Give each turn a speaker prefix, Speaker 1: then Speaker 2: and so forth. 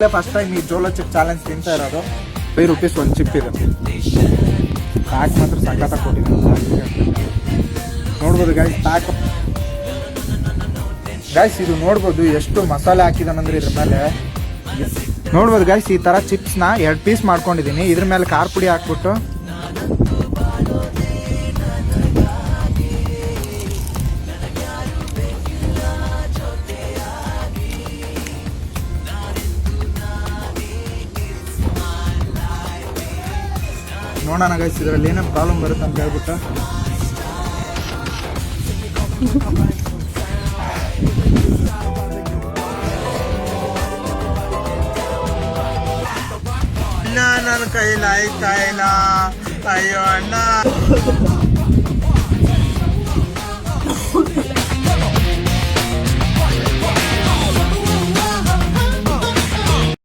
Speaker 1: First time ಈ Jolo chip challenge ತಿಂತಾ ಇರೋದು. ₹5 ಒಂದು ಚಿಪ್ ಇದೆ. ಪ್ಯಾಕ್ ಮಾತ್ರ ಸಖತ್ತಾಗಿ ಕೊಟ್ಟಿದ್ದೀನಿ. ನೋಡ್ಬೋದು ಗೈಸ್ ಇದು ನೋಡ್ಬೋದು ಎಷ್ಟು ಮಸಾಲೆ ಹಾಕಿದಾನಂದ್ರೆ ಇದ್ರ ಮೇಲೆ. ನೋಡ್ಬೋದು ಗೈಸ್ ಈ ತರ ಚಿಪ್ಸ್ನ 2 ಪೀಸ್ ಮಾಡ್ಕೊಂಡಿದ್ದೀನಿ. ಇದ್ರ ಮೇಲೆ ಖಾರ ಪುಡಿ ಹಾಕ್ಬಿಟ್ಟು ನೋಡೋಣ ಗೈಸ್ ಇದರಲ್ಲಿ ಏನೇನು ಪ್ರಾಬ್ಲಮ್ ಬರುತ್ತೆ ಅಂತ ಹೇಳ್ಬಿಟ್ಟು. ನನ್ನ ಕೈಲಾಯ್ತಾ ಇಲ್ಲ, ಅಯ್ಯೋ ಅಣ್ಣ.